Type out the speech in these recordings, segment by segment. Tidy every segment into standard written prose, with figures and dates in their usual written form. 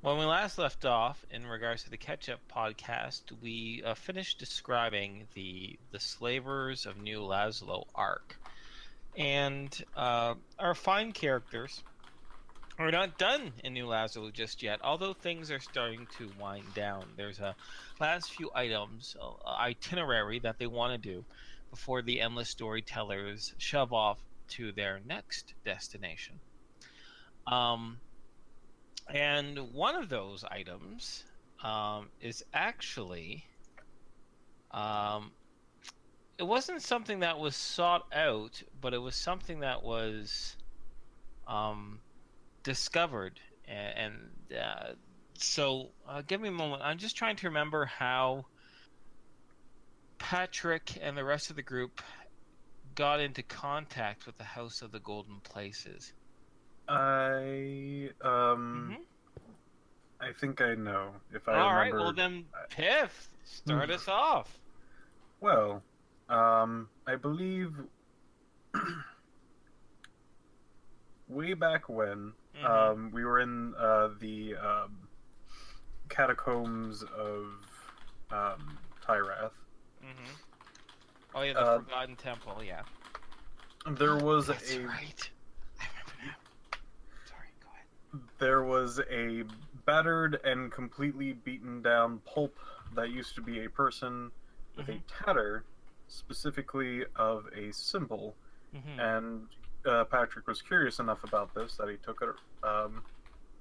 When we last left off, in regards to the catch-up podcast, we finished describing the slavers of New Laszlo arc, and our fine characters are not done in New Laszlo just yet. Although things are starting to wind down, there's a last few items, itinerary that they want to do before the endless storytellers shove off to their next destination. Um, And one of those items is actually, um, it wasn't something that was sought out, but it was something that was um, discovered. And give me a moment. I'm just trying to remember how Patrick and the rest of the group got into contact with the House of the Golden Places. I Mm-hmm. I think I know if I All right. Well, remember. then, Piff, start us off. Well, I believe way back when Mm-hmm. we were in the catacombs of Tyrath. Mm-hmm. Oh yeah, the Uh, Forgotten Temple. Yeah. there was That's a right. I remember now. Sorry. Go ahead. there was a battered and completely beaten down pulp that used to be a person with a Mhm. tatter, specifically of a symbol. Mhm. And Patrick was curious enough about this that he took it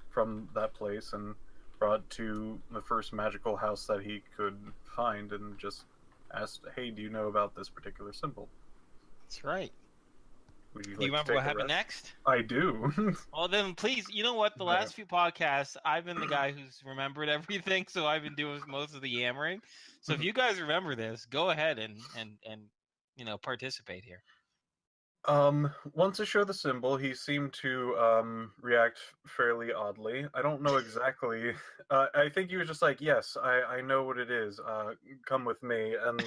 from that place and brought to the first magical house that he could find and just asked, "Hey, do you know about this particular symbol? That's right. Would you Do you like to remember what take a happened rest?" next? I do. Well, then please. You know what? The I last few podcasts, I've been the guy who's remembered everything, so I've been doing most of the yammering. So if am. you guys remember this, go ahead and participate here. Once I showed the symbol, he seemed to react fairly oddly. I don't know exactly. I think he was just like, "Yes, I know what it is. Come with me." And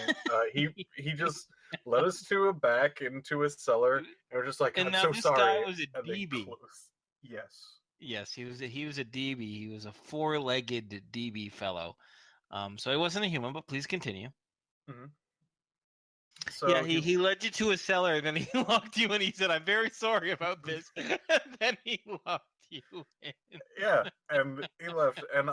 he just led us to a back into a cellar, and we're just like, And "I'm now so this guy sorry." was a And then DB. close. Yes. Yes, he was a DB. He was a four-legged DB fellow. So he wasn't a human, but please continue. hmm Yeah, So he led you to a cellar, then he locked you in. He said, "I'm very sorry about this," and then he locked you in. yeah, and he left, and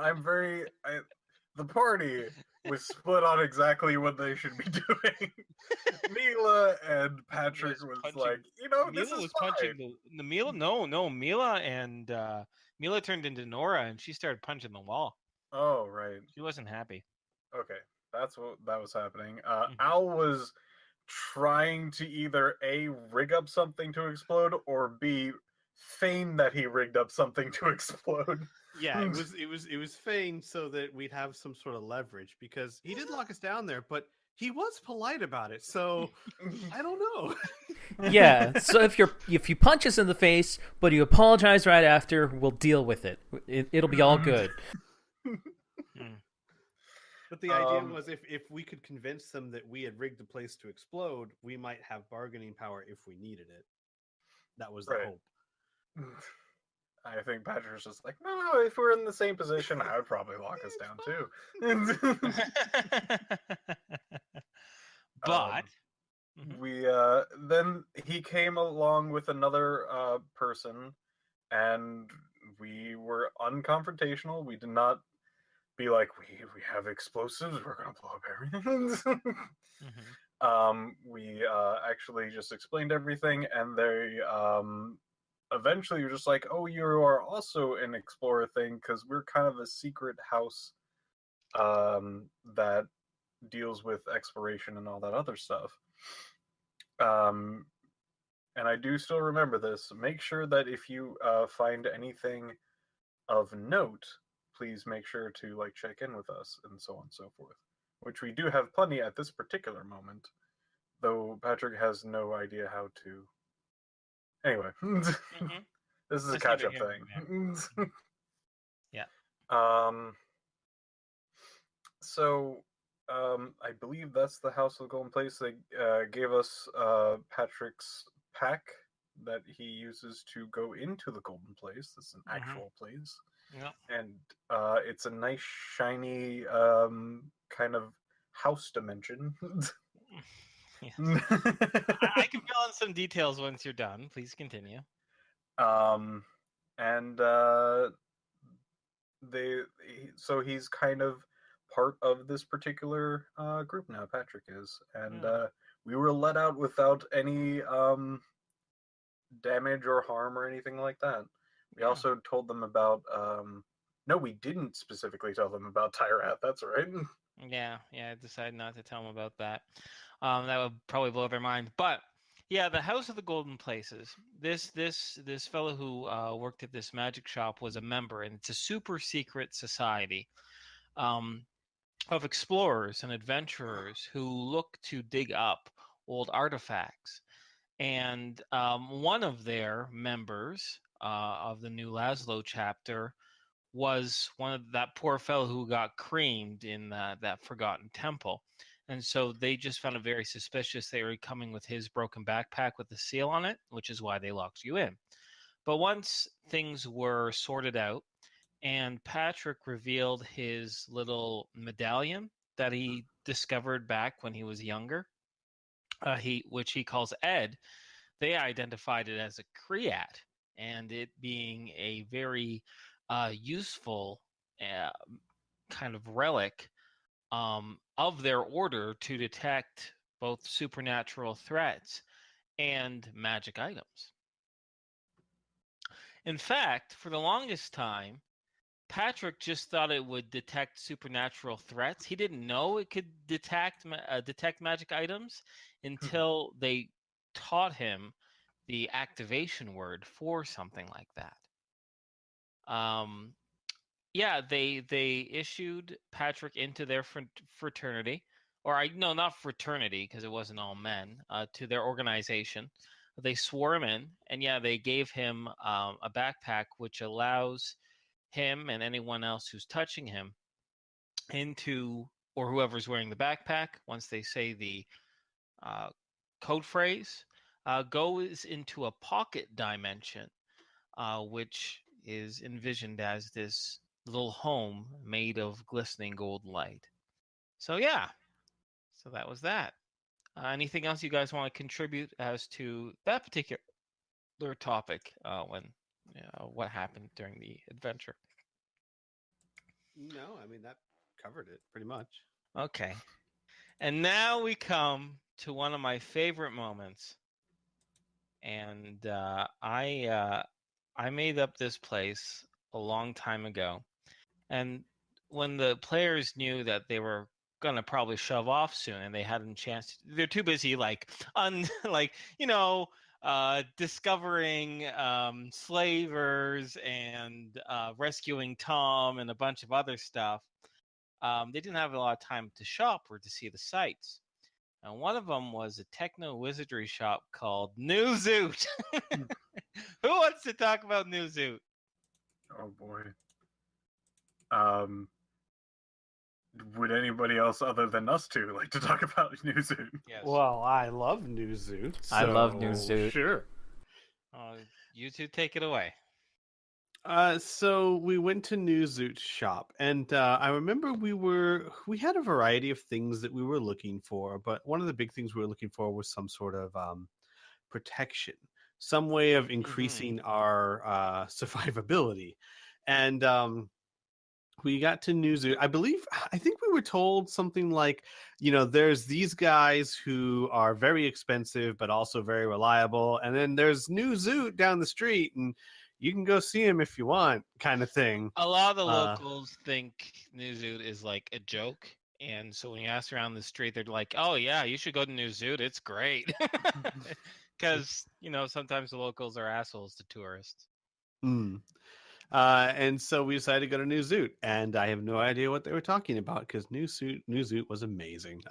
the party was split on exactly what they should be doing. Mila and Patrick Was was like, punching. this Mila is was punching fine. the Mila. No, Mila and Mila turned into Nora, and she started punching the wall. Oh, right. She wasn't happy. Okay. That's what that was happening. Hmm. Al was trying to either A, rig up something to explode, or B, feign that he rigged up something to explode. Yeah, it was feigned so that we'd have some sort of leverage because he did lock us down there, but he was polite about it. So I don't know. Yeah, so if you punch us in the face, but you apologize right after, we'll deal with it. It'll be all good. Mm. But the idea um, was if we could convince them that we had rigged the place to explode, we might have bargaining power if we needed it. That was the right. hope. I think Patrick's just like, no, if we're in the same position, I would probably lock us down too. But um, mhm. we then he came along with another person, and we were unconfrontational. We did not be like, we have explosives, we're gonna blow up everything. Mhm. We actually just explained everything, and they eventually were just like, oh, you are also an explorer thing, because we're kind of a secret house that deals with exploration and all that other stuff. Um, and I do still remember this. Make sure that if you find anything of note, please make sure to like check in with us and so on and so forth. Which we do have plenty at this particular moment, though Patrick has no idea how to. Anyway, Mhm. this is a That's neither catch-up here nor there. thing. Mhm. Yeah. um, so I believe that's the House of Golden Place. They gave us Patrick's pack that he uses to go into the Golden Place. This is an Mhm. actual place. Yep. and it's a nice shiny kind of house dimension. Yes. I can fill in some details once you're done. Please continue. And so he's kind of part of this particular group now. Patrick is, and we were let out without any damage or harm or anything like that. We also told them about. No, we didn't specifically tell them about Tyrath. That's right. Yeah, I decided not to tell them about that. That would probably blow their mind. But yeah, the House of the Golden Places. This fellow who worked at this magic shop was a member, and it's a super secret society of explorers and adventurers who look to dig up old artifacts. And one of their members of the new Laszlo chapter was one of that poor fellow who got creamed in that forgotten temple. And so they just found it very suspicious they were coming with his broken backpack with the seal on it, which is why they locked you in. But once things were sorted out and Patrick revealed his little medallion that he discovered back when he was younger, which he calls Ed, they identified it as a Creat, and it being a very useful kind of relic of their order to detect both supernatural threats and magic items. In fact, for the longest time, Patrick just thought it would detect supernatural threats. He didn't know it could detect magic items until they taught him the activation word for something like that. They issued Patrick into their fraternity, or no, not fraternity because it wasn't all men, to their organization. They swore him in, and they gave him a backpack which allows him and anyone else who's touching him or whoever's wearing the backpack, once they say the code phrase, goes into a pocket dimension, which is envisioned as this little home made of glistening gold light. So that was that. Anything else you guys want to contribute as to that particular topic what happened during the adventure? No, I mean that covered it pretty much. Okay. And now we come to one of my favorite moments. And I made up this place a long time ago. And when the players knew that they were gonna probably shove off soon and they hadn't chance, they're too busy discovering slavers and rescuing Tom and a bunch of other stuff. They didn't have a lot of time to shop or to see the sights. And one of them was a techno wizardry shop called New Zoot. Who wants to talk about New Zoot? Oh boy. Would anybody else other than us two like to talk about New Zoot? Yes. Well, I love New Zoot. I love New Zoot. Sure. You two take it away. So we went to New Zoot's shop, and I remember we had a variety of things that we were looking for, but one of the big things we were looking for was some sort of protection, some way of increasing our survivability, and we got to New Zoot. I think we were told something like, there's these guys who are very expensive but also very reliable, and then there's New Zoot down the street, and you can go see him if you want, kind of thing. A lot of the locals think New Zoot is like a joke, and so when you ask around the street, they're like, "Oh yeah, you should go to New Zoot. It's great." Because sometimes the locals are assholes to tourists. And so we decided to go to New Zoot, and I have no idea what they were talking about because New Zoot was amazing.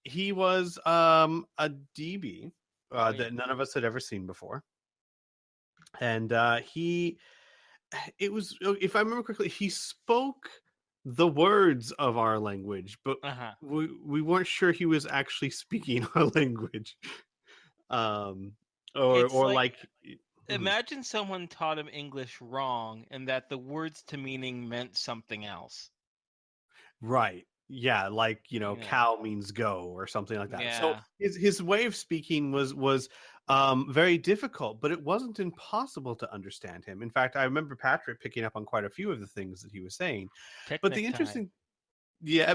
He was a DB that none of us had ever seen before. And it was, if I remember correctly, he spoke the words of our language, but we weren't sure he was actually speaking our language. imagine someone taught him English wrong, and that the words to meaning meant something else. Right. Yeah, like, Yeah. cow means go or something like that. So Yeah. his way of speaking was very difficult, but it wasn't impossible to understand him. In fact, I remember Patrick picking up on quite a few of the things that he was saying. But Picnic the time. interesting yeah,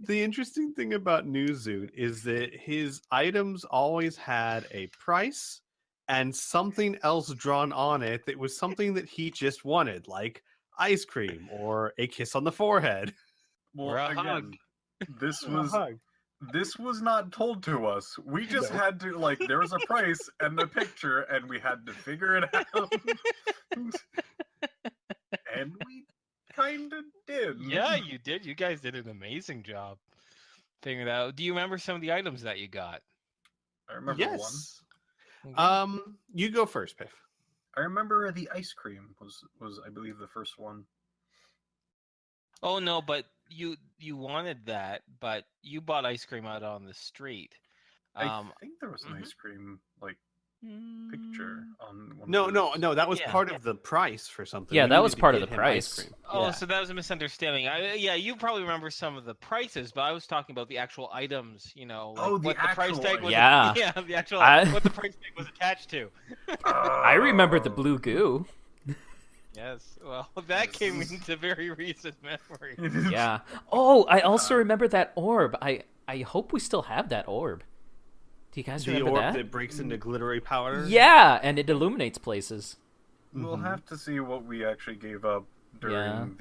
the interesting thing about New Zoot is that his items always had a price and something else drawn on it that was something that he just wanted, like ice cream or a kiss on the forehead. Well, Or a again, hug. this Or a was hug. this was not told to us. We just No. had to, like, there was a price and a picture, and we had to figure it out. And we kind of did. Yeah, you did. You guys did an amazing job figuring it out. Do you remember some of the items that you got? I remember one. Yes. Okay. You go first, Piff. I remember the ice cream was I believe the first one. Oh no, but you wanted that, but you bought ice cream out on the street. I think there was an mhm. ice cream like picture on one. No, of no, those. no. That was Yeah, part yeah. of the price for something. Yeah, We that was needed to part of get the him ice price. cream. Oh, Yeah. so that was a misunderstanding. Yeah, you probably remember some of the prices, but I was talking about the actual items. Like Oh, the what the price actual tag was. Yeah. Yeah, the actual I- what the price tag was attached to. I remember the Oh. blue goo. Yes. Well, that came into very recent memory. Yeah. Oh, I also remember that orb. I hope we still have that orb. Do you guys The remember orb that? that breaks into glittery powder. Yeah, and it illuminates places. We'll have to see what we actually gave up during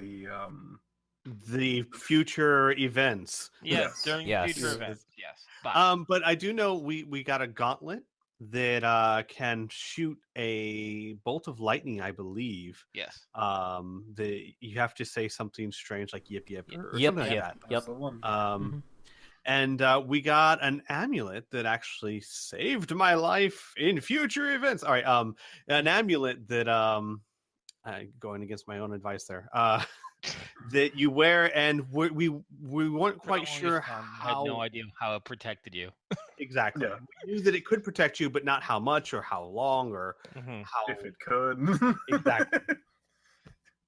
The future events. Yes, during Yes. future events. Yes. But But I do know we got a gauntlet that can shoot a bolt of lightning, I believe. yes. You have to say something strange like yip yip or Yep, something like yep. that. That's the one. And we got an amulet that actually saved my life in future events. All right, an amulet that going against my own advice there. That you wear, and we weren't For the quite sure longest time, I had no how idea how it protected you. exactly. Yeah. We knew that it could protect you, but not how much or how long or Mhm. how If it could. Exactly.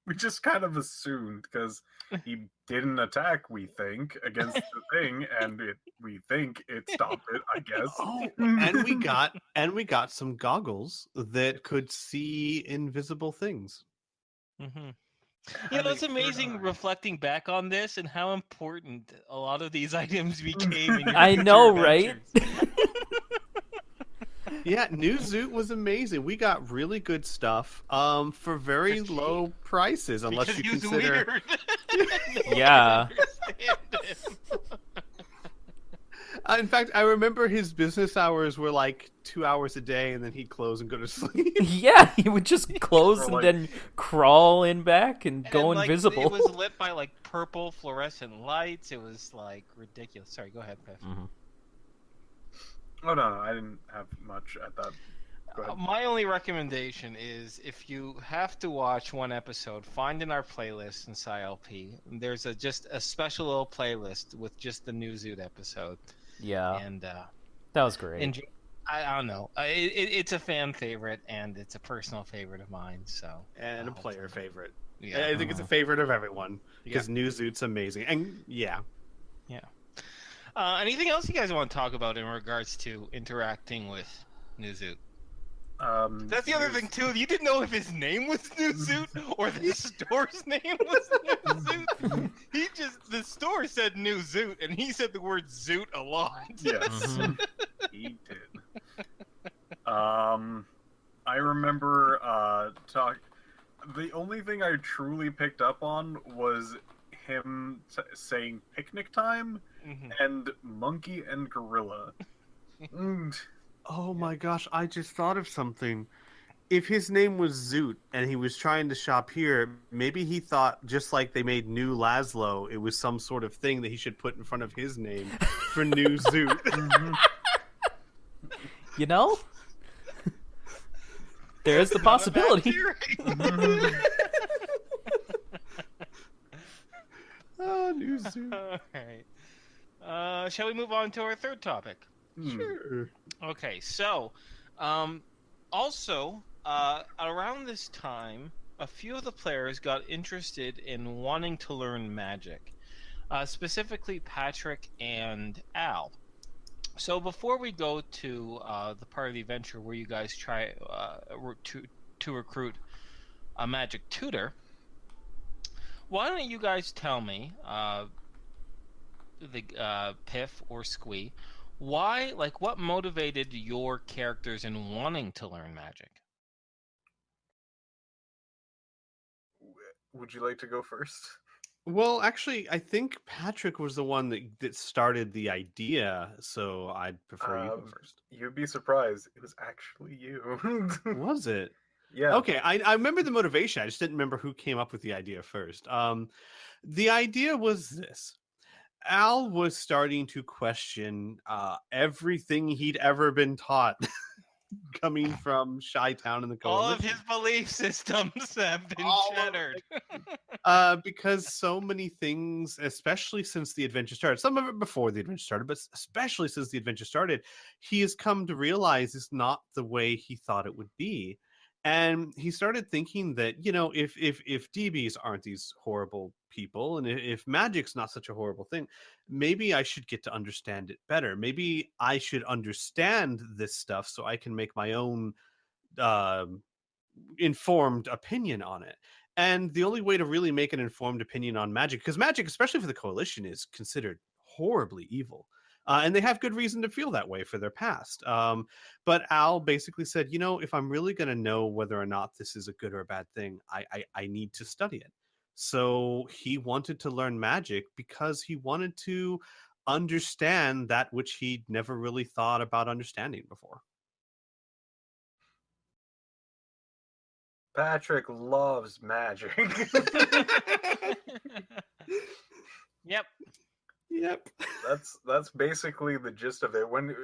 We just kind of assumed because he didn't attack, we think, against the thing, and we think it stopped it, I guess. Oh, and we got some goggles that could see invisible things. Mhm. You know, it's amazing reflecting back on this and how important a lot of these items became. In your I future know, right? adventures. Yeah, New Zoot was amazing. We got really good stuff for very Just cheap. low prices, unless Because you he was consider. weird. No one could Yeah. understand him. In fact, I remember his business hours were like 2 hours a day, and then he'd close and go to sleep. Yeah, he would just close Or and like- then crawl in back and go And, invisible. It was lit by like purple fluorescent lights. It was like ridiculous. Sorry, go ahead, Piff. Oh, no, I didn't have much at that. Go ahead. My only recommendation is if you have to watch one episode, find in our playlist in PSYLP. There's just a special little playlist with just the New Zoot episode. Yeah, And that was great. enjoy. I don't know. It's a fan favorite and it's a personal favorite of mine. So And a player favorite. yeah. I think it's a favorite of everyone because New Zoot's amazing. And yeah. Anything else you guys want to talk about in regards to interacting with New Zoot? That's the other thing too. You didn't know if his name was New Zoot or the store's name was New Zoot. The store said New Zoot, and he said the word Zoot a lot. Yes, he did. I remember the only thing I truly picked up on was him saying picnic time and monkey and gorilla. Oh my gosh, I just thought of something. If his name was Zoot and he was trying to shop here, maybe he thought, just like they made New Laszlo, it was some sort of thing that he should put in front of his name for New Zoot. You know, there's the possibility. Oh, New Zoot. All right. Shall we move on to our third topic? Sure. Okay, so also around this time, a few of the players got interested in wanting to learn magic, specifically Patrick and Al. So before we go to the part of the adventure where you guys try to recruit a magic tutor, why don't you guys tell me, the Piff or Squee, why, like, what motivated your characters in wanting to learn magic? Would you like to go first? Well, actually, I think Patrick was the one that started the idea, so I'd prefer you go first. You'd be surprised. It was actually you. Was it? Yeah. Okay, I remember the motivation. I just didn't remember who came up with the idea first. The idea was this. Al was starting to question everything he'd ever been taught coming from Chi-Town and the All of Coalition. his belief systems have been All of shattered. Because so many things, especially since the adventure started, some of it before the adventure started, but especially since the adventure started, he has come to realize it's not the way he thought it would be. And he started thinking that, you know, if DBs aren't these horrible people, and if magic's not such a horrible thing, maybe I should get to understand it better. Maybe I should understand this stuff so I can make my own informed opinion on it. And the only way to really make an informed opinion on magic, because magic, especially for the Coalition, is considered horribly evil. And they have good reason to feel that way for their past. But Al basically said, you know, if I'm really going to know whether or not this is a good or a bad thing, I need to study it. So he wanted to learn magic because he wanted to understand that which he'd never really thought about understanding before. Patrick loves magic. Yep. Yep. That's basically the gist of it. When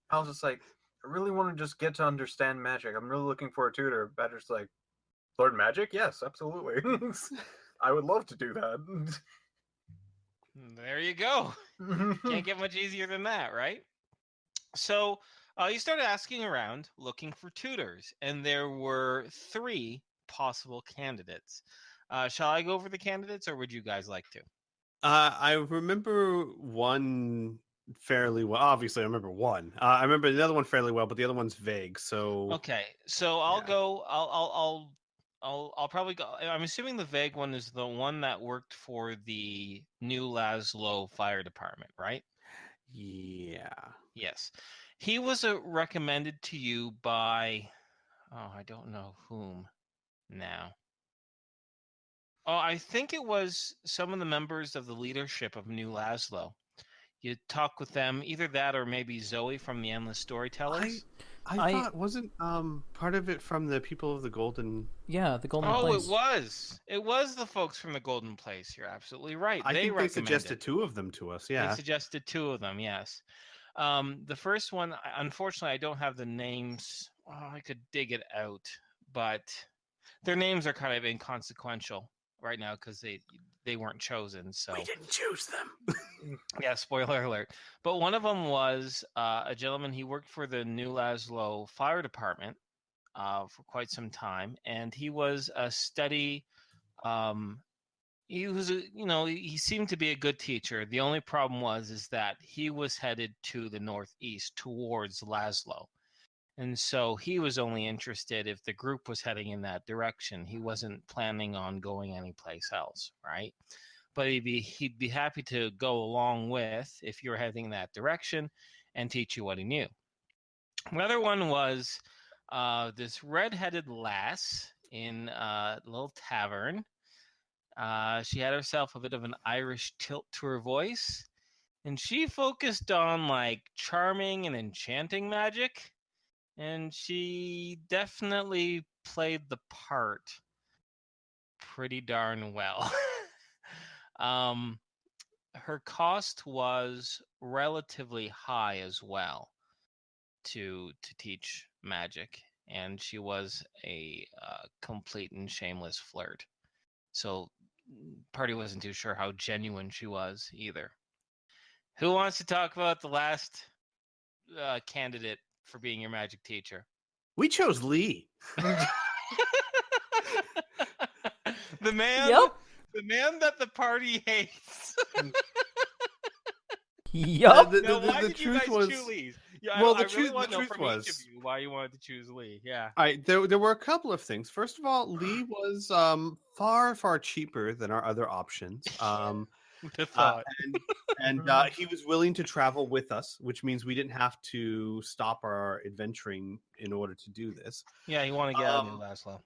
I was just like, I really want to just get to understand magic. I'm really looking for a tutor. Patrick's like, learn magic? Yes, absolutely. I would love to do that. There you go. Can't get much easier than that, right? So you started asking around, looking for tutors, and there were 3 possible candidates. Shall I go over the candidates, or would you guys like to? I remember one fairly well. Obviously, I remember one. I remember the other one fairly well, but the other one's vague. So Okay, so I'll yeah. go. I'll probably go. I'm assuming the vague one is the one that worked for the New Laszlo Fire Department, right? Yeah. Yes. He was recommended to you by, oh, I don't know whom now. Oh, I think it was some of the members of the leadership of New Laszlo. You talk with them, either that or maybe Zoe from the Endless Storytellers. I thought wasn't part of it from the people of the Golden. Yeah, the Golden Oh, Place. it was. It was the folks from the Golden Place. You're absolutely right. I think they recommended. suggested 2 of them to us. Yeah. They suggested 2 of them. Yes. The first one, unfortunately, I don't have the names. Oh, I could dig it out, but their names are kind of inconsequential right now because they weren't chosen. So We didn't choose them. yeah, spoiler alert. But one of them was a gentleman. He worked for the New Laszlo Fire Department for quite some time, and he was a steady. He was, he seemed to be a good teacher. The only problem is that he was headed to the northeast towards Laszlo. And so he was only interested if the group was heading in that direction. He wasn't planning on going anyplace else, right? But he'd be happy to go along with if you're heading in that direction and teach you what he knew. Another one was this red-headed lass in a little tavern. She had herself a bit of an Irish tilt to her voice, and she focused on like charming and enchanting magic, and she definitely played the part pretty darn well. Her cost was relatively high as well to teach magic, and she was a complete and shameless flirt. So party wasn't too sure how genuine she was either. Who wants to talk about the last candidate for being your magic teacher? We chose Lee. The man, Yep. the man that the party hates. Yup. Now, why The did you truth guys was, choose Lee? Yeah, well, I the really truth want to know the truth from each of was, you why you wanted to choose Lee. Yeah. there were a couple of things. First of all, Lee was far cheaper than our other options. The thought. He was willing to travel with us, which means we didn't have to stop our adventuring in order to do this. Yeah, you want to get out of New Um, Laszlo.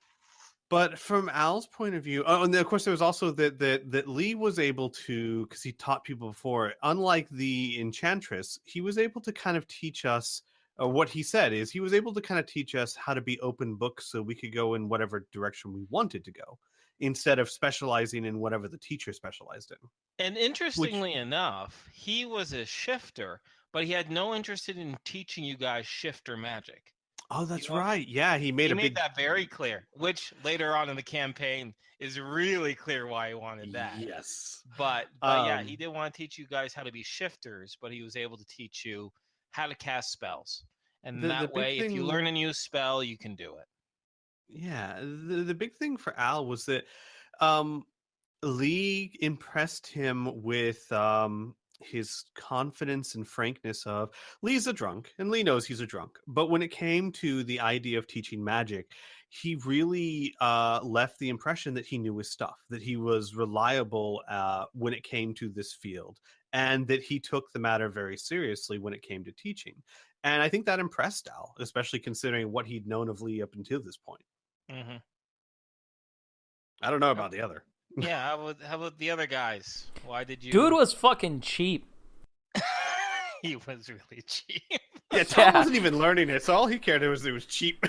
But from Al's point of view, and then of course there was also that Lee was able to, because he taught people before. Unlike the Enchantress, he was able to kind of teach us. What he said is he was able to kind of teach us how to be open books, so we could go in whatever direction we wanted to go, instead of specializing in whatever the teacher specialized in. And interestingly enough, he was a shifter, but he had no interest in teaching you guys shifter magic. Oh, that's know, right. Yeah, he made that very clear, which later on in the campaign is really clear why he wanted that. Yes. But yeah, he didn't want to teach you guys how to be shifters, but he was able to teach you how to cast spells. And that way, if you learn a new spell, you can do it. Yeah, the big thing for Al was that Lee impressed him with his confidence and frankness of Lee's a drunk, and Lee knows he's a drunk. But when it came to the idea of teaching magic, he really left the impression that he knew his stuff, that he was reliable when it came to this field, and that he took the matter very seriously when it came to teaching. And I think that impressed Al, especially considering what he'd known of Lee up until this point. Mm-hmm. I don't know about the other. Yeah, how about the other guys? Why did you? Dude was fucking cheap. He was really cheap. Yeah, Tom wasn't even learning it, so all he cared was it was cheap.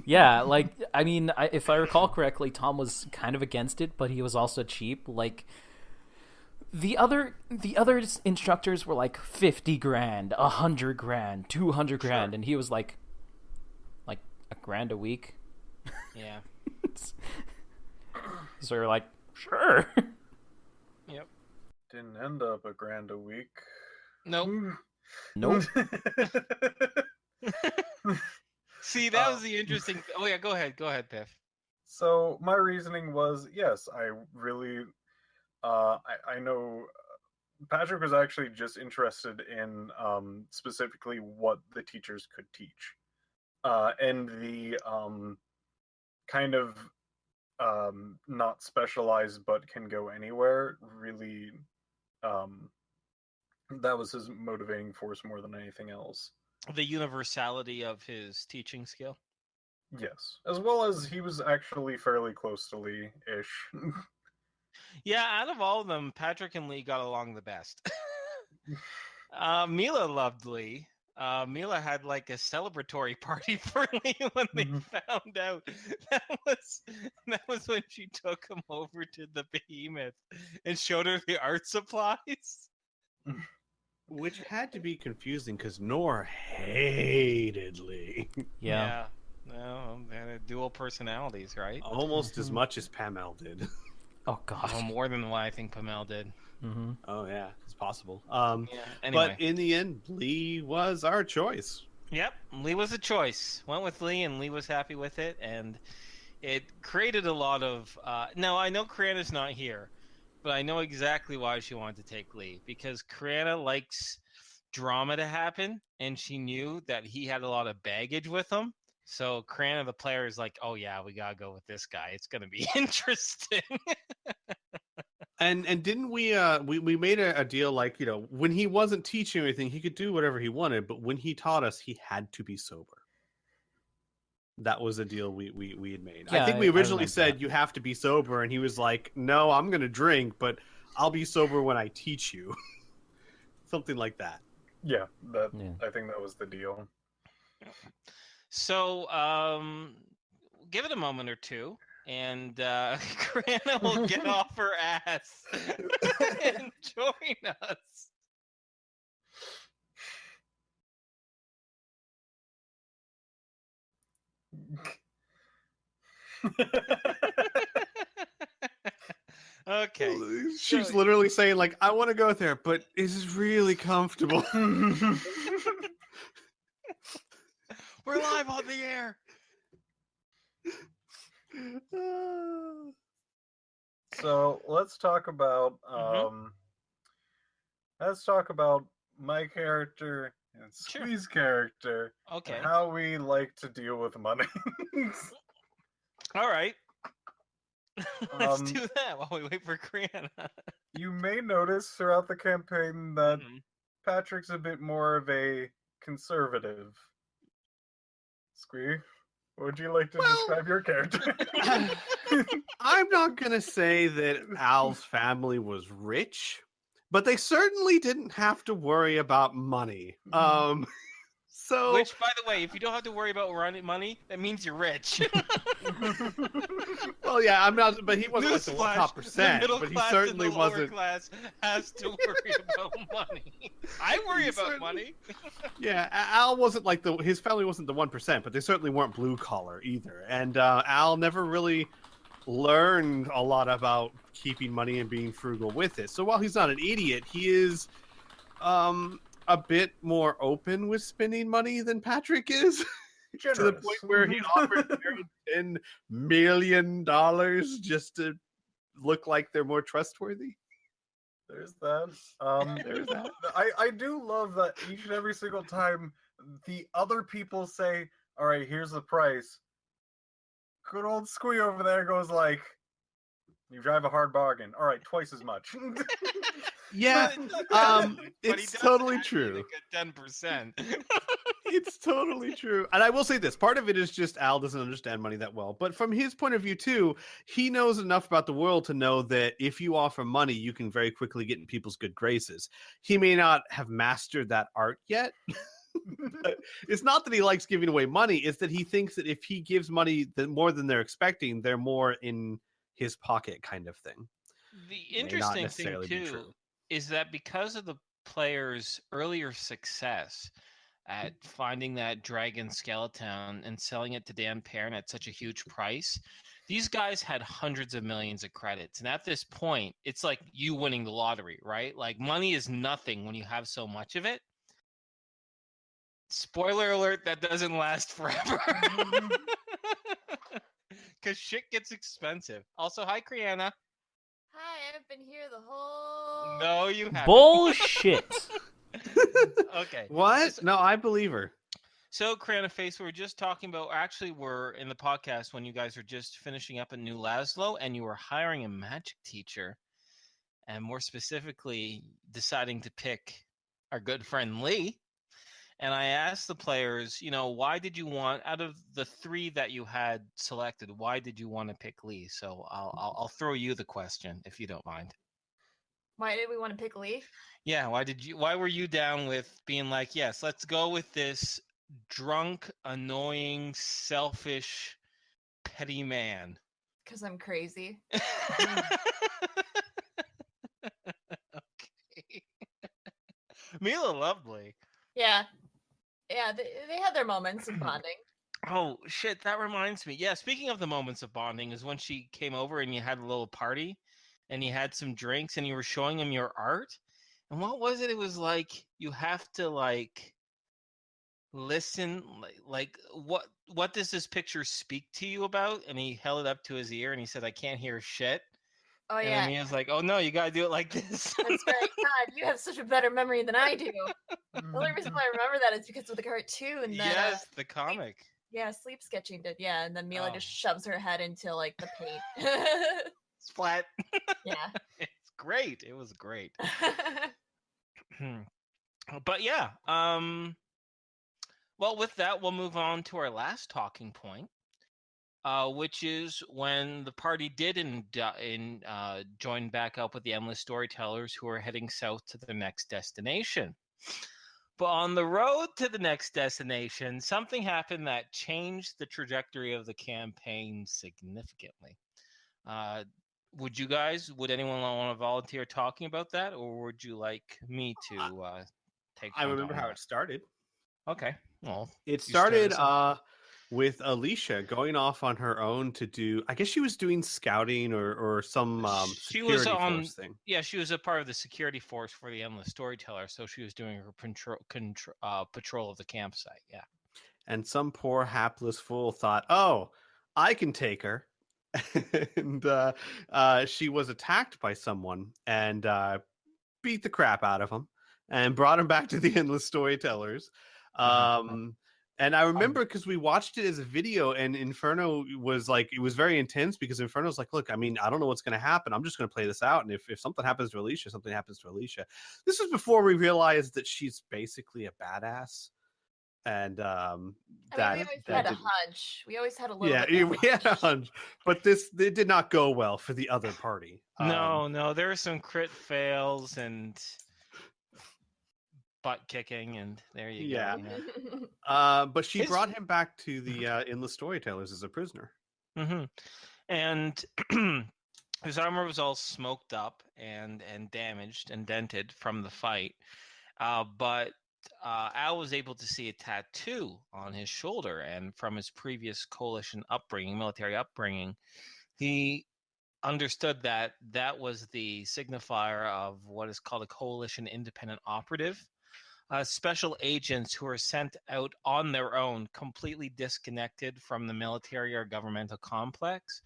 Yeah, like, I mean, if I recall correctly, Tom was kind of against it, but he was also cheap. Like, the other instructors were like 50 grand, 100 grand, 200 grand, Sure. and he was like $1,000 a week. Yeah. So you're like, sure. Yep. Didn't end up $1,000 a week. Nope. Nope. See, that was the interesting. Oh yeah, go ahead, Piff. So my reasoning was, yes, I really, I know Patrick was actually just interested in specifically what the teachers could teach, and the kind of not specialized but can go anywhere. Really, that was his motivating force more than anything else. The universality of his teaching skill. Yes, as well as he was actually fairly close to Lee-ish. Yeah, out of all of them, Patrick and Lee got along the best. Mila loved Lee. Mila had like a celebratory party for Lee when they found out. That was when she took him over to the Behemoth and showed her the art supplies. Which had to be confusing because Nor hated Lee. Yeah. No, they had dual personalities, right? Almost as much as Pamel did. Oh, God. Oh, more than what I think Pamel did. Mm-hmm. Oh, yeah, it's possible. Yeah, anyway. But in the end, Lee was our choice. Yep, Lee was a choice. Went with Lee, and Lee was happy with it, and it created a lot of... Now, I know Kriana's not here, but I know exactly why she wanted to take Lee, because Kriana likes drama to happen, and she knew that he had a lot of baggage with him. So Kriana, the player, is like, oh yeah, we gotta go with this guy. It's gonna be interesting. And didn't we made a deal, like, you know, when he wasn't teaching anything, he could do whatever he wanted, but when he taught us, he had to be sober. That was a deal we had made. Yeah, I think we originally remember said that. you have to be sober, and he was like, no, I'm going to drink, but I'll be sober when I teach you. Something like that. Yeah, Yeah. I think that was the deal. So give it a moment or two, and Kriana will get off her ass and join us. Okay. She's So- literally saying, like, I want to go there, but is it really comfortable? So let's talk about my character and Sure. Squee's character Okay. and how we like to deal with money. All right. Let's Um, do that while we wait for Kriana. You may notice throughout the campaign that Mhm. Patrick's a bit more of a conservative. Squee, would you like to describe your character? I'm not gonna say that Al's family was rich, but they certainly didn't have to worry about money. So Which, by the way, if you don't have to worry about running money, that means you're rich. well, yeah, I'm not. But he wasn't like the Newsflash, top the percent. middle But he class certainly and the lower wasn't. class has to worry about money. I worry He about certainly- money. Yeah, Al wasn't like his family wasn't the 1%, but they certainly weren't blue collar either. And Al never really learned a lot about keeping money and being frugal with it. So while he's not an idiot, he is a bit more open with spending money than Patrick is. To the point where he offered $10 million just to look like they're more trustworthy. There's that. There's that. I do love that each and every single time the other people say, "All right, here's the price." Good old Squee over there goes like, "You drive a hard bargain. All right, twice as much." Yeah, But he it's does totally add true. like a 10%. It's totally true. And I will say this, part of it is just Al doesn't understand money that well. But from his point of view too, he knows enough about the world to know that if you offer money, you can very quickly get in people's good graces. He may not have mastered that art yet. But it's not that he likes giving away money, it's that he thinks that if he gives money more than they're expecting, they're more in his pocket kind of thing. The May not interesting thing necessarily be too true. is that because of the player's earlier success at finding that dragon skeleton and selling it to Dan Perrin at such a huge price, these guys had hundreds of millions of credits. And at this point, it's like you winning the lottery, right? Like money is nothing when you have so much of it. Spoiler alert, that doesn't last forever. Because shit gets expensive. Also, hi, Kriana. Hi, I've been here the whole. No, you haven't. Bullshit. Okay. What? No, I believe her. So, Kriana Face, we were just talking about, actually, we're in the podcast when you guys are just finishing up a new Laszlo and you were hiring a magic teacher. And more specifically, deciding to pick our good friend Lee. And I asked the players, why did you want, out of the 3 that you had selected, why did you want to pick Lee? So I'll throw you the question if you don't mind. Why did we want to pick Lee? Yeah, why were you down with being like, yes, let's go with this drunk, annoying, selfish, petty man? Because I'm crazy. Okay. Mila Lovely. Yeah. Yeah, they had their moments of bonding. Oh, shit, that reminds me. Yeah, speaking of the moments of bonding is when she came over and you had a little party and you had some drinks and you were showing him your art. And what was it? It was like you have to listen, like what does this picture speak to you about? And he held it up to his ear and he said, I can't hear shit. Oh, And yeah. then he was like, oh no, you gotta do it like this. That's right. God, you have such a better memory than I do. The only reason why I remember that is because of the cartoon. That, Yes, the comic. Yeah, Sleep Sketching did. Yeah, and then Mila Oh. just shoves her head into like the paint. Splat. Yeah. It's great. It was great. But yeah, well, with that, we'll move on to our last talking point, which is when the party did join back up with the Endless Storytellers, who are heading south to their next destination. But on the road to the next destination, something happened that changed the trajectory of the campaign significantly. Would anyone want to volunteer talking about that, or would you like me to take? I remember how it started. Okay, well, It you started started with Alicia going off on her own to do. I guess she was doing scouting or some she was security on force thing. Yeah, she was a part of the security force for the Endless Storyteller, so she was doing her patrol of the campsite. Yeah, And some poor hapless fool thought, "Oh, I can take her. and she was attacked by someone and beat the crap out of him and brought him back to the Endless Storytellers. And I remember because we watched it as a video, and Inferno was like, it was very intense because Inferno's like, look, I mean, I don't know what's going to happen. I'm just going to play this out. And if something happens to Alicia, something happens to Alicia. This was before we realized that she's basically a badass. And we always had a hunch. We always had a little bit. We had a hunch, but it did not go well for the other party. No, there were some crit fails and butt kicking, and there you go. Yeah. But she brought him back to the Endless Storytellers as a prisoner. Mm-hmm. And his armor was all smoked up and damaged and dented from the fight. But Al was able to see a tattoo on his shoulder, and from his previous coalition upbringing, military upbringing, he understood that was the signifier of what is called a coalition independent operative. Special agents who are sent out on their own, completely disconnected from the military or governmental complex,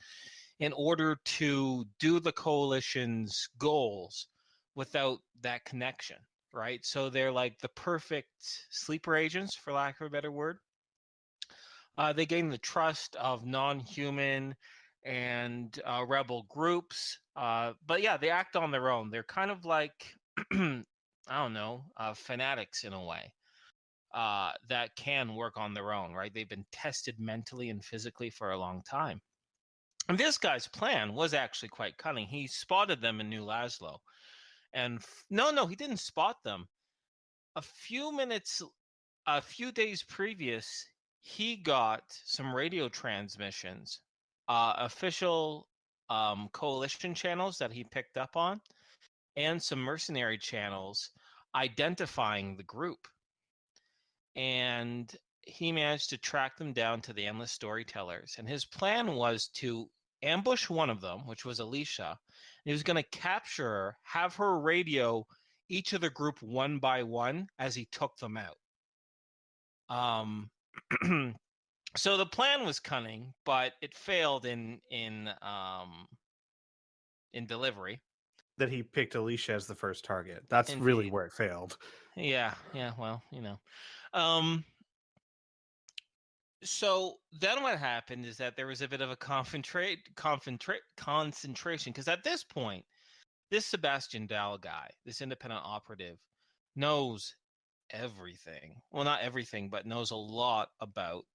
in order to do the coalition's goals without that connection, right? So they're like the perfect sleeper agents, for lack of a better word. They gain the trust of non-human and rebel groups. But yeah, they act on their own. They're kind of like I don't know, fanatics in a way, that can work on their own, right? They've been tested mentally and physically for a long time. And this guy's plan was actually quite cunning. He spotted them in New Laszlo. And no, he didn't spot them. A few days previous, he got some radio transmissions, official coalition channels that he picked up on, and some mercenary channels identifying the group. And he managed to track them down to the Endless Storytellers. And his plan was to ambush one of them, which was Alicia. He was going to capture her, have her radio each of the group one by one as he took them out. So the plan was cunning, but it failed in delivery. That he picked Alicia as the first target. That's Indeed. Really where it failed. Yeah. Well, So then what happened is that there was a bit of a concentration, because at this point, this Sebastian Dahl guy, this independent operative, knows everything. Well, not everything, but knows a lot about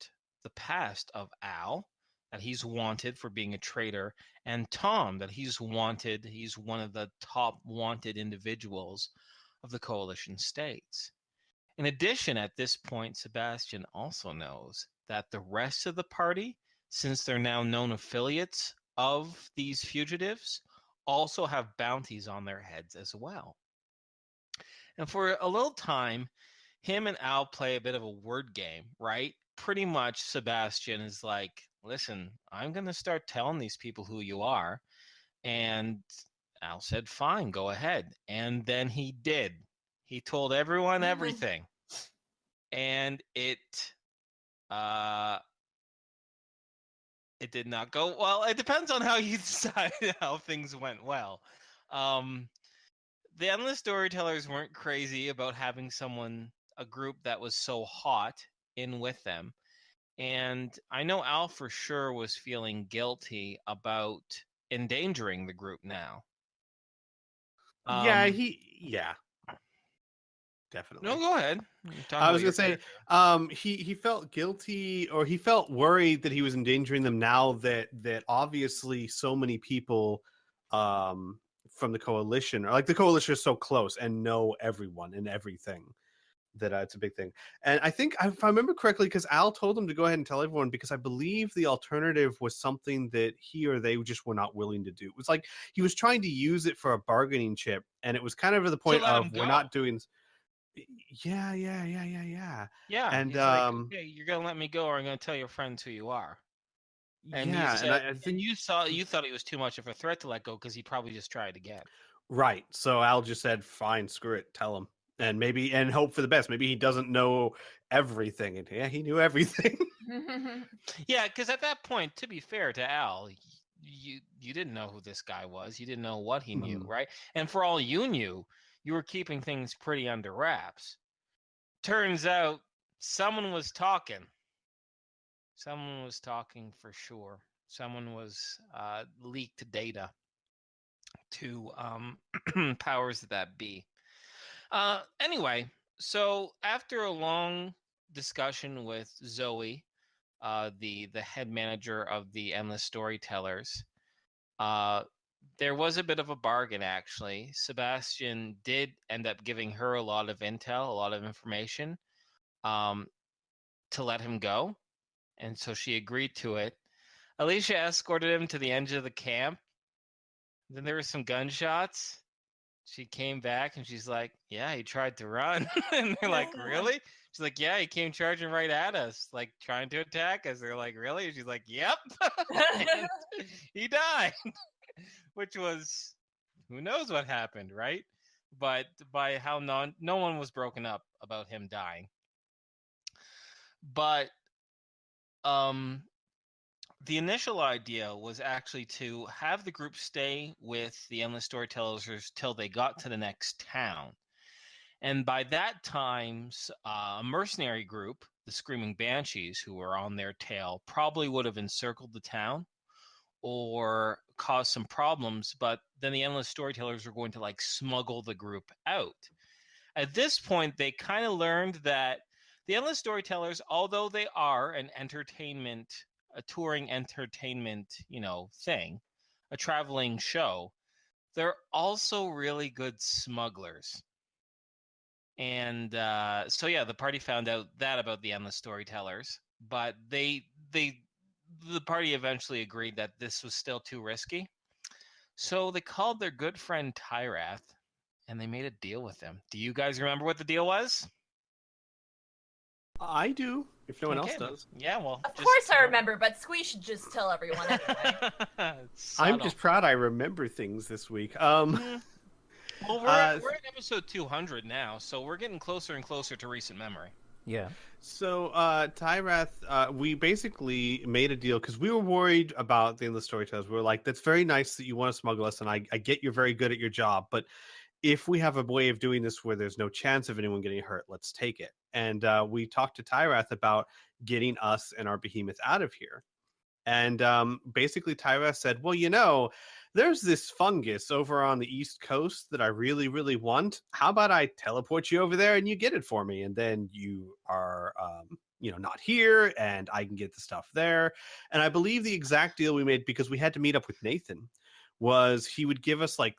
the past of Al, that he's wanted for being a traitor, and Tom, that he's wanted. He's one of the top wanted individuals of the coalition states. In addition, at this point, Sebastian also knows that the rest of the party, since they're now known affiliates of these fugitives, also have bounties on their heads as well. And for a little time, him and Al play a bit of a word game, right? Pretty much Sebastian is like, listen, I'm going to start telling these people who you are. And Al said, fine, go ahead. And then he did. He told everyone everything. And it did not go well. It depends on how you decide how things went well. The Endless Storytellers weren't crazy about having a group that was so hot in with them. And I know Al for sure was feeling guilty about endangering the group now. Definitely. No, go ahead. I was going to say, he felt guilty, or he felt worried that he was endangering them now that obviously so many people from the coalition, or like the coalition is so close and know everyone and everything, that it's a big thing. And I think, if I remember correctly, because Al told him to go ahead and tell everyone, because I believe the alternative was something that he or they just were not willing to do. It was like he was trying to use it for a bargaining chip, and it was kind of to the point of, we're not doing... Yeah. Yeah, and like, okay, you're gonna let me go, or I'm gonna tell your friends who you are. And I think you thought he was too much of a threat to let go, because he probably just tried again. Right. So Al just said, "Fine, screw it, tell him," and hope for the best. Maybe he doesn't know everything, and he knew everything. Yeah, because at that point, to be fair to Al, you didn't know who this guy was. You didn't know what he knew, Mhm. right? And for all you knew, you were keeping things pretty under wraps. Turns out someone was talking. Someone was talking for sure. Someone was leaked data to powers that be. Anyway, so after a long discussion with Zoe, the head manager of the Endless Storytellers, uh, there was a bit of a bargain actually. Sebastian did end up giving her a lot of intel, a lot of information, um, to let him go, and so she agreed to it. Alicia escorted him to the edge of the camp. Then there were some gunshots. She came back and she's like, "Yeah, he tried to run." And they're like, "Really?" She's like, "Yeah, he came charging right at us, like trying to attack us." They're like, "Really?" And she's like, "Yep." And he died, which was, who knows what happened, right? But by how no one was broken up about him dying. But um the initial idea was actually to have the group stay with the Endless Storytellers till they got to the next town. And by that time, a mercenary group, the Screaming Banshees, who were on their tail, probably would have encircled the town or caused some problems. But then the Endless Storytellers were going to like smuggle the group out. At this point, they kind of learned that the Endless Storytellers, although they are an entertainment, a touring entertainment, thing, a traveling show, they're also really good smugglers. And so yeah, the party found out that about the Endless Storytellers, but the party eventually agreed that this was still too risky. So they called their good friend Tyrath and they made a deal with him. Do you guys remember what the deal was? I do, if no one else Okay, does. yeah, well, Of course I remember, but Squee should just tell everyone anyway. I'm Subtle. just proud I remember things this week. Well, we're at episode 200 now, so we're getting closer and closer to recent memory. Yeah. So, Tyrath, we basically made a deal because we were worried about the Endless Storytellers. We were like, that's very nice that you want to smuggle us, and I get you're very good at your job, but if we have a way of doing this where there's no chance of anyone getting hurt, let's take it. And we talked to Tyrath about getting us and our behemoth out of here. And basically, Tyrath said, well, there's this fungus over on the East Coast that I really, really want. How about I teleport you over there and you get it for me? And then you are, not here and I can get the stuff there. And I believe the exact deal we made, because we had to meet up with Nathan, was he would give us like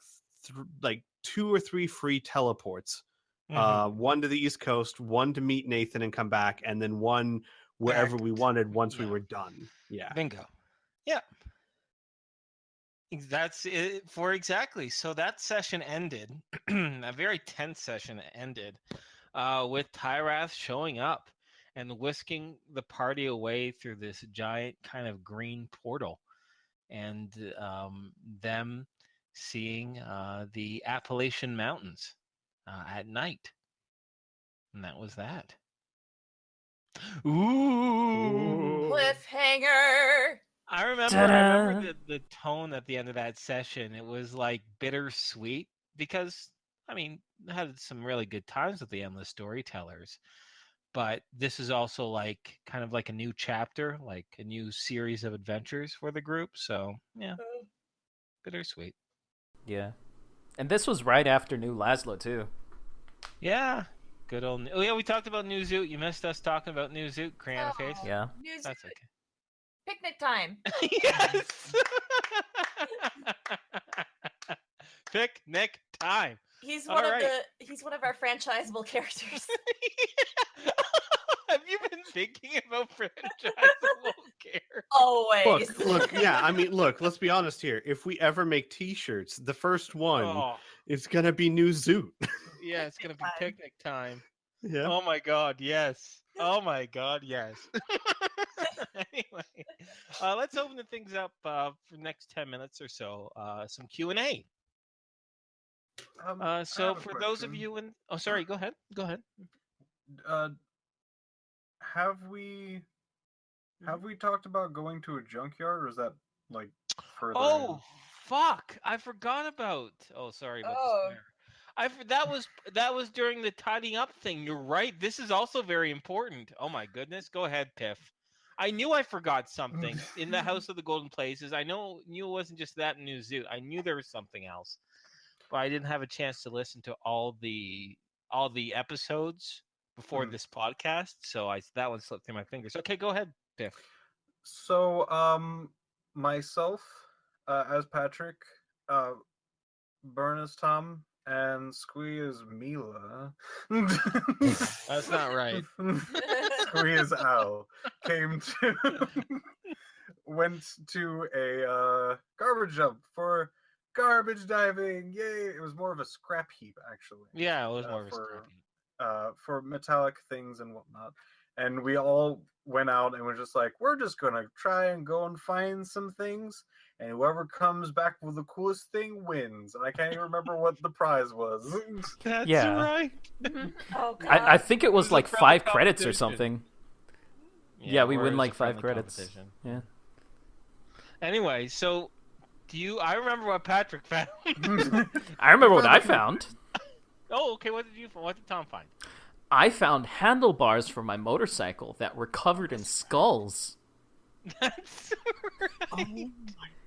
2 or 3 free teleports. One to the East Coast, one to meet Nathan and come back, and then one wherever we wanted once we were done. Yeah. Bingo. Yeah. That's it for exactly. So that session ended, a very tense session ended, with Tyrath showing up and whisking the party away through this giant kind of green portal, and them seeing the Appalachian Mountains at night. And that was that. Ooh. Cliffhanger. I remember the tone at the end of that session. It was like bittersweet because, I mean, I had some really good times with the Endless Storytellers. But this is also like kind of like a new chapter, like a new series of adventures for the group. So, yeah, bittersweet. Yeah. And this was right after New Laszlo, too. Yeah. Good old. Oh, yeah, we talked about New Zoot. You missed us talking about New Zoot, Crayon Face. Yeah. That's okay. Picnic time. Yes. Picnic time. He's one of our franchisable characters. Have you been thinking about franchisable characters? Always. Look, yeah, I mean, let's be honest here. If we ever make t-shirts, the first one is going to be New Zoot. Yeah, it's going to be picnic time. Yeah. Oh my god, yes. Oh my god, yes. Anyway, let's open the things up for the next 10 minutes or so. Some Q&A. So for those of you in... Oh, sorry, go ahead. Go ahead. Have we talked about going to a junkyard, or is that like further. Oh, fuck! I forgot about. Oh, sorry about the Oh. swear. That was during the tidying up thing. You're right. This is also very important. Oh my goodness. Go ahead, Piff. I knew I forgot something in the House of the Golden Places. I knew it wasn't just that New Zoo. I knew there was something else, but I didn't have a chance to listen to all the episodes before this podcast, so that one slipped through my fingers. Okay, go ahead, Piff. So, myself, as Patrick, Burn as Tom, and Squee as Mila. That's not right. Squee as Al went to a garbage dump for garbage diving. Yay! It was more of a scrap heap, actually. Yeah, it was more of a scrap heap. For metallic things and whatnot. And we all went out and were just like, we're just gonna try and go and find some things, and whoever comes back with the coolest thing wins. And I can't even remember what the prize was. That's Yeah. right. Oh god. I think it was was a like friendly 5 credits or competition. something. Yeah, we or win it was like a 5 friendly credits. competition. Yeah. Anyway, so I remember what Patrick found. I remember what I found. Oh, okay. What did Tom find? I found handlebars for my motorcycle that were covered in skulls. That's Oh right. my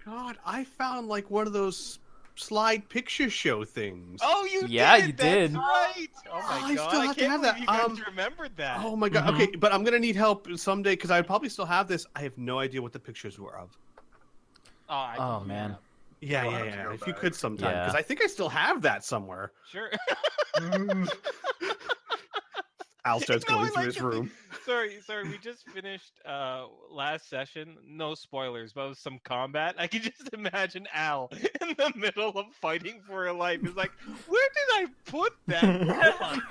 god! I found like one of those slide picture show things. Oh, you Yeah, did. you That's did. right. Oh my I god! still I have to can't have believe that. you guys remembered that. Oh my god! Mhm. Okay, but I'm gonna need help someday because I probably still have this. I have no idea what the pictures were of. I can Oh, look man. it up. Yeah, You'll yeah, have to yeah. go If you back. could sometime, Yeah. because I think I still have that somewhere. Sure. Al starts No, I going through like his it. room. Sorry. We just finished last session. No spoilers, but it was some combat. I can just imagine Al in the middle of fighting for her life. He's like, "Where did I put that?"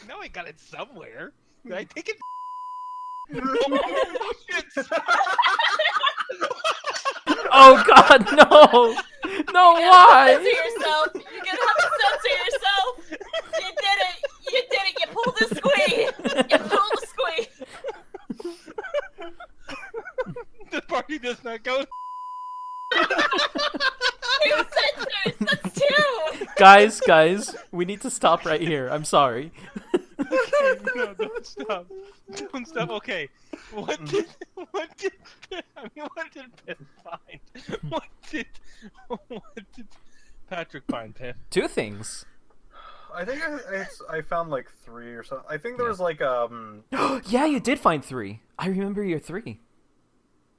No, I got it somewhere. Did I take it? Oh, shit. Oh god, no! No, Censor why? yourself. You're gonna have to censor yourself. You did it. You did it. You pulled a squee. You pulled a squee. The party does not go. You censors. That's two. Guys, we need to stop right here. I'm sorry. No, don't stop. Don't stop. Okay. What did Piff find? What did Patrick find, Piff? 2 things. I think I found like 3 or something. I think there was like Yeah, you did find 3. I remember your 3.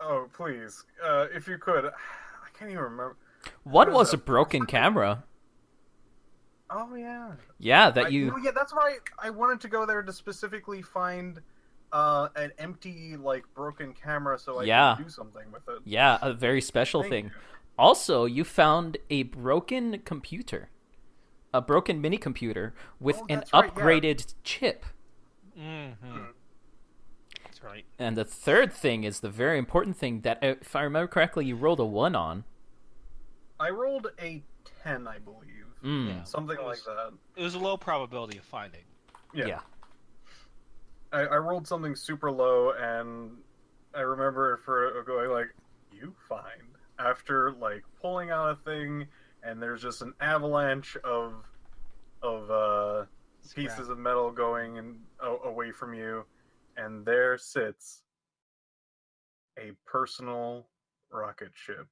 oh please, if you could, I can't even remember. One What is was a that? broken camera. Oh yeah. Yeah, that No, yeah, that's why I wanted to go there to specifically find an empty, like, broken camera so I Yeah. could do something with it. Yeah, a very special Thank thing. you. Also, you found a broken computer. A broken mini computer with Oh, an that's right, yeah. upgraded chip. Mm-hmm. That's right. And the third thing is the very important thing that, if I remember correctly, you rolled a 1 on. I rolled a 10, I believe. Mm. Yeah. Something It like was- that. It was a low probability of finding. Yeah. I rolled something super low, and I remember for going like, you find, after like pulling out a thing, and there's just an avalanche of pieces of metal going and away from you, and there sits a personal rocket ship.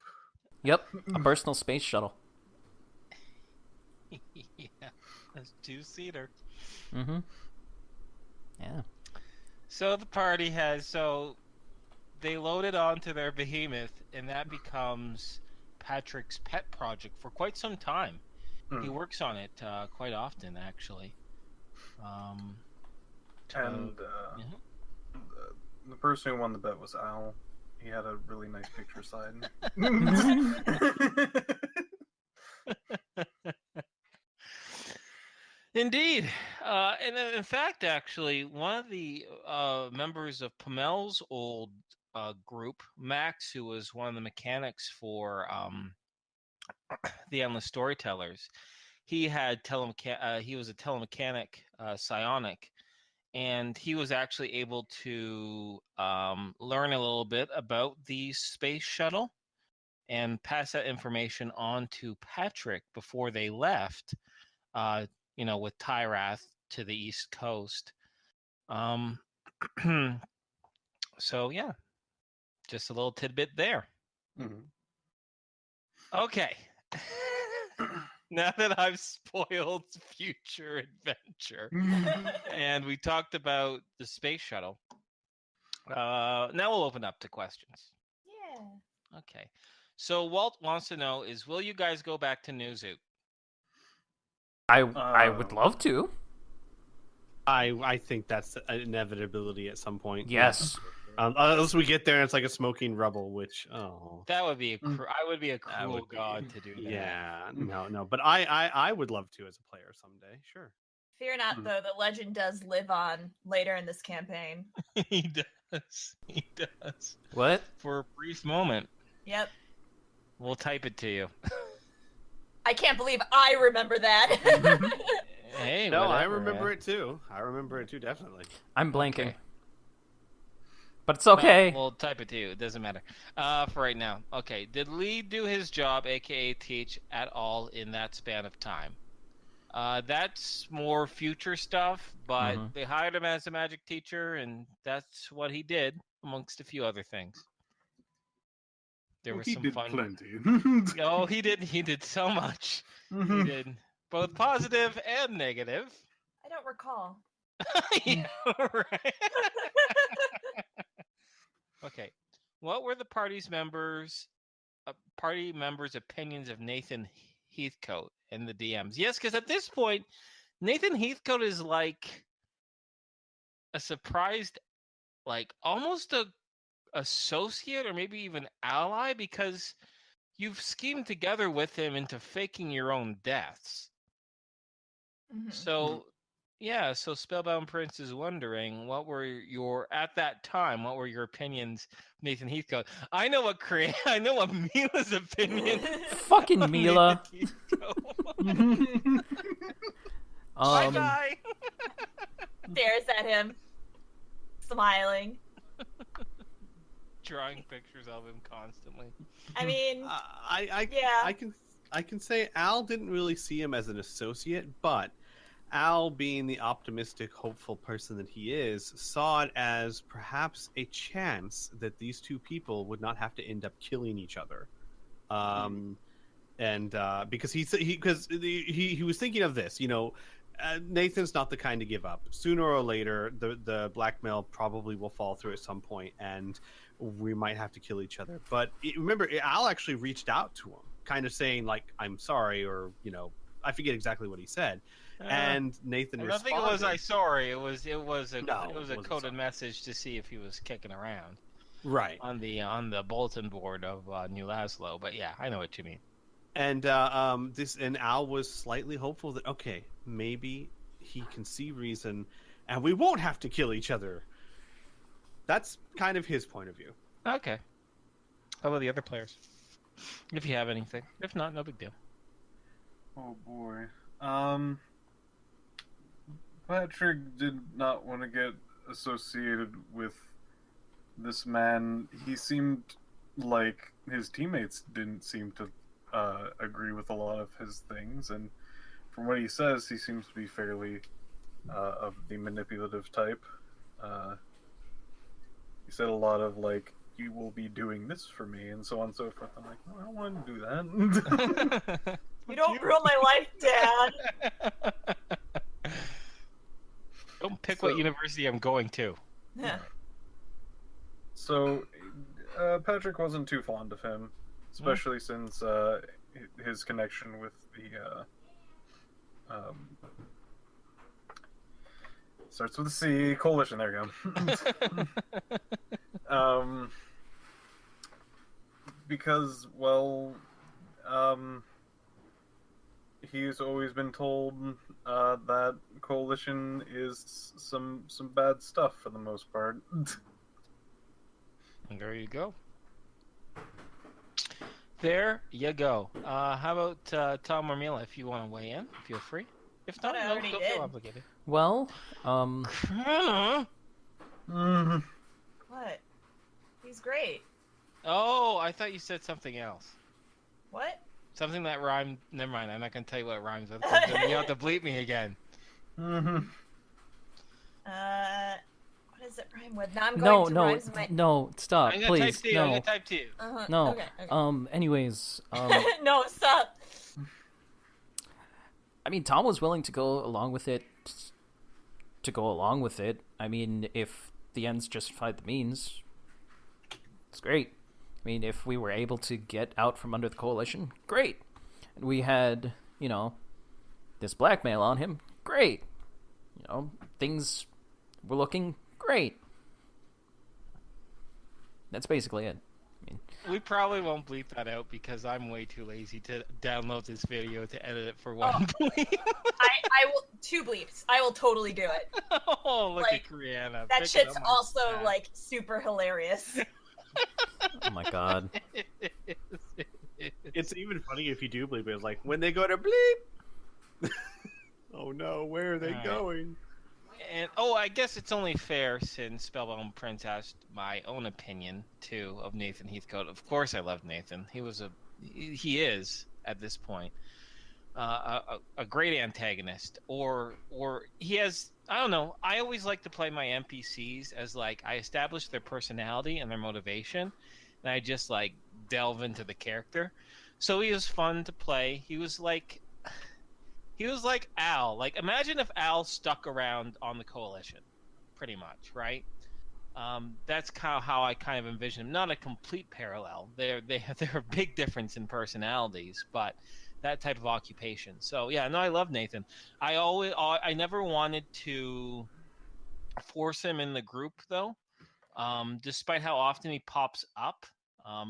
Yep, a personal space shuttle. Yeah, that's 2-seater. Mm-hmm. Yeah. So the party they load it onto their behemoth, and that becomes Patrick's pet project for quite some time. Hmm. He works on it quite often, actually. And yeah. the person who won the bet was Al. He had a really nice picture side. Indeed. And in fact, actually, one of the members of Pamel's old group, Max, who was one of the mechanics for the Endless Storytellers, he had he was a telemechanic psionic, and he was actually able to learn a little bit about the space shuttle and pass that information on to Patrick before they left, with Tyrath to the East Coast. So, yeah, just a little tidbit there. Mhm. Okay. Now that I've spoiled future adventure and we talked about the space shuttle, now we'll open up to questions. Yeah. Okay. So Walt wants to know is, will you guys go back to New Zoo? I would love to. I think that's an inevitability at some point. Yes. Unless we get there and it's like a smoking rubble, which That would be I would be a that cruel would be- god to do that. Yeah, no. But I would love to as a player someday. Sure. Fear not, though, the legend does live on later in this campaign. He does. He does. What? For a brief moment. Yep. We'll type it to you. I can't believe I remember that. Hey, No, I whatever, remember it too. I remember it too, definitely. I'm blanking. Okay. But it's okay. We'll type it to you. It doesn't matter. For right now. Okay. Did Lee do his job, aka teach, at all in that span of time? That's more future stuff, but they hired him as a magic teacher, and that's what he did, amongst a few other things. There was some fun. Plenty. Oh, he did. He did so much. He did both positive and negative. I don't recall. Yeah, right. Okay. What were the party members' opinions of Nathan Heathcote and the DMs? Yes, because at this point, Nathan Heathcote is like a surprised, like almost a associate or maybe even ally, because you've schemed together with him into faking your own deaths. Mhm. So, yeah, so Spellbound Prince is wondering what were your opinions, Nathan Heathcote? I know what Mila's opinion. Fucking of Mila. Nathan Heathcote. Bye. Stares at him, smiling. Drawing pictures of him constantly. I mean, yeah. I can say Al didn't really see him as an associate, but Al, being the optimistic, hopeful person that he is, saw it as perhaps a chance that these two people would not have to end up killing each other. And because he was thinking of this, Nathan's not the kind to give up. Sooner or later, the blackmail probably will fall through at some point, and we might have to kill each other. But remember, Al actually reached out to him, kind of saying like, "I'm sorry," or I forget exactly what he said. And Nathan responded. I think it was "I sorry." It was a wasn't coded sorry. message to see if he was kicking around. Right. On the bulletin board of New Laszlo. But yeah, I know what you mean. And Al was slightly hopeful that okay, maybe he can see reason, and we won't have to kill each other. That's kind of his point of view. Okay. How about the other players? If you have anything. If not, no big deal. Oh boy. Patrick did not want to get associated with this man. He seemed like his teammates didn't seem to agree with a lot of his things, and from what he says, he seems to be fairly of the manipulative type. He said a lot of like, "You will be doing this for me," and so on and so forth. I'm like, "Oh, I don't want to do that." You don't ruin my life, Dad. Don't pick what university I'm going to. So, Patrick wasn't too fond of him, especially since his connection with the starts with a C, coalition. There you go. Because, well, he's always been told that coalition is some bad stuff for the most part. And there you go. There you go. How about Tom or Mila, if you want to weigh in, feel free. If Thought not, I no, already don't did. feel obligated. Well, Mhm. What? He's great. Oh, I thought you said something else. What? Something that rhymed. Never mind. I'm not gonna tell you what it rhymes with. 'Cause then you have to bleep me again. Mhm. What does it rhyme with? Now I'm no, going to no, rhymes in my... no, stop, I'm gonna please, type to you. I'm no, gonna type to you. no. Okay, okay. Anyways, No, stop. I mean, Tom was willing to go along with it. I mean, if the ends justify the means, it's great. I mean, if we were able to get out from under the coalition, great. And we had, this blackmail on him, great. Things were looking great. That's basically it. We probably won't bleep that out because I'm way too lazy to download this video to edit it for one bleep. I will 2 bleeps. I will totally do it. Oh, look Like, at Brianna. That picking shit's up my also slack. like super hilarious. Oh my god. It's even funny if you do bleep it. It's like when they go to bleep. Oh no, where are they Alright. going? And I guess it's only fair since Spellbound Prince asked my own opinion too of Nathan Heathcote. Of course, I love Nathan. He is at this point a great antagonist, or he has. I don't know. I always like to play my NPCs as like I establish their personality and their motivation, and I just like delve into the character. So he was fun to play. He was like Al. Like, imagine if Al stuck around on the coalition, pretty much, right? That's kind of how I kind of envision him. Not a complete parallel. They're a big difference in personalities, but that type of occupation. So yeah, no, I love Nathan. I never wanted to force him in the group though, despite how often he pops up.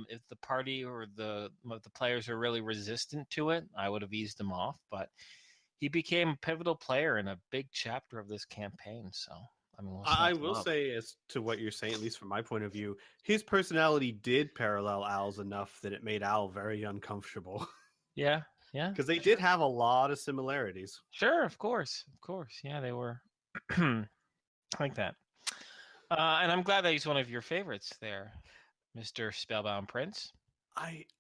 If the party or the players are really resistant to it, I would have eased him off, but he became a pivotal player in a big chapter of this campaign. So, I mean, what's I not to will love? say, as to what you're saying, at least from my point of view, his personality did parallel Al's enough that it made Al very uncomfortable. Yeah, Because they did have a lot of similarities. sure, of course. Yeah, they were like that. And I'm glad that he's one of your favorites there, Mr. Spellbound Prince.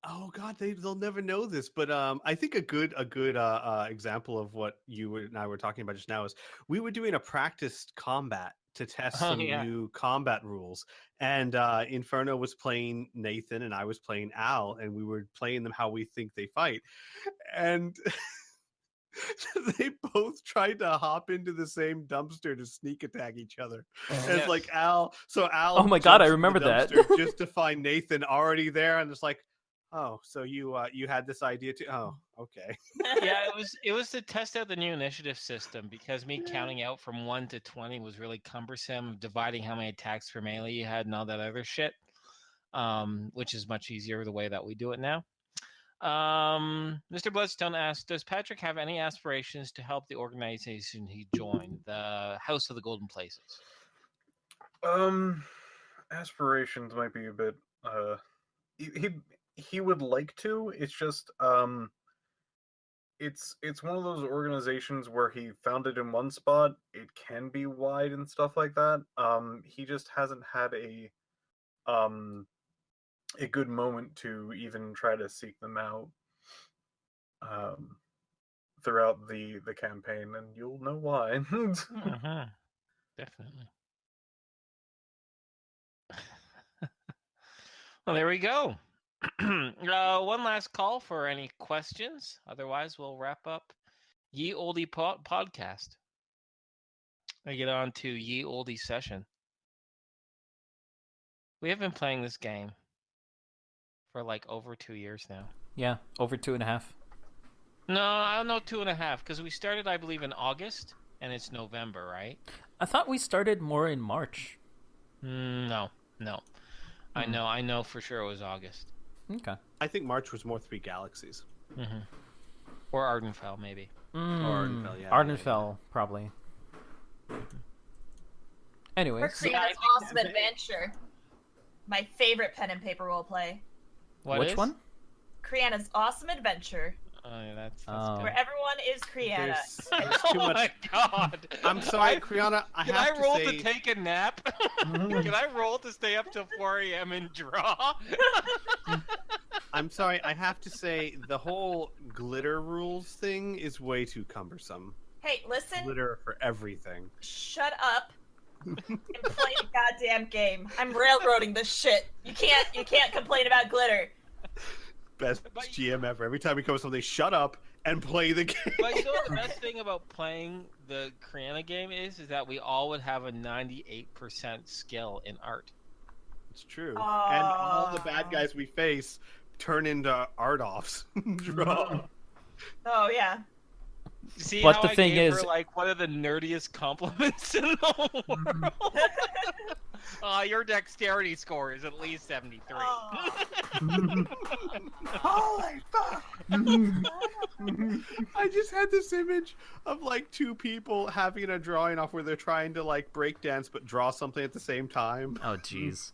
Oh god, they'll never know this, but I think a good example of what you and I were talking about just now is we were doing a practiced combat to test some Yeah. new combat rules, and Inferno was playing Nathan and I was playing Al, and we were playing them how we think they fight, and they both tried to hop into the same dumpster to sneak attack each other. And it's like Al. So Al. Oh my God, I jumps in the remember that. dumpster just to find Nathan already there, and it's like, oh, so you had this idea too? Oh, okay. Yeah, it was to test out the new initiative system because me counting out from 1 to 20 was really cumbersome, dividing how many attacks per melee you had and all that other shit, which is much easier the way that we do it now. Mr. Bloodstone asks, does Patrick have any aspirations to help the organization he joined, the House of the Golden Places? Aspirations might be a bit. He would like to. It's just it's one of those organizations where he found it in one spot. It can be wide and stuff like that. He just hasn't had a good moment to even try to seek them out throughout the campaign, and you'll know why. Definitely. Well, there we go. One last call for any questions. Otherwise, we'll wrap up Ye Oldie podcast. I get on to Ye Oldie session. We have been playing this game for like over 2 years now. Yeah, over 2.5. No, I don't know 2.5 because we started, I believe, in August and it's November, right? I thought we started more in March. No. I know for sure it was August. Okay. I think March was more Three Galaxies. Mm-hmm. Or Ardenfell, maybe. Ardenfell, yeah. Ardenfell, probably. Anyways. Or Kriana's Awesome Adventure. My favorite pen and paper role play. What Which is? one? Kriana's Awesome Adventure. Oh, yeah, that's Oh. good. Where everyone is Kriana. There's too Oh much. my god! I'm sorry, I- Kriana. I Can have I roll to say, to take a nap? Can I roll to stay up till 4 a.m. and draw? I'm sorry. I have to say, the whole glitter rules thing is way too cumbersome. Hey, listen, Glitter for everything. shut up and play the goddamn game. I'm railroading this shit. You can't complain about glitter. Best But- GM ever. Every time he comes home, they shut up and play the game. But you know what the best thing about playing the Kriana game is that we all would have a 98% skill in art. It's true. And all the bad Aw. guys we face turn into art offs. Draw. Oh yeah. See But how the I thing gave is- her like one of the nerdiest compliments in the world? Your dexterity score is at least 73. Aw. Holy fuck! I just had this image of like two people having a drawing off where they're trying to like break dance but draw something at the same time. Oh, jeez.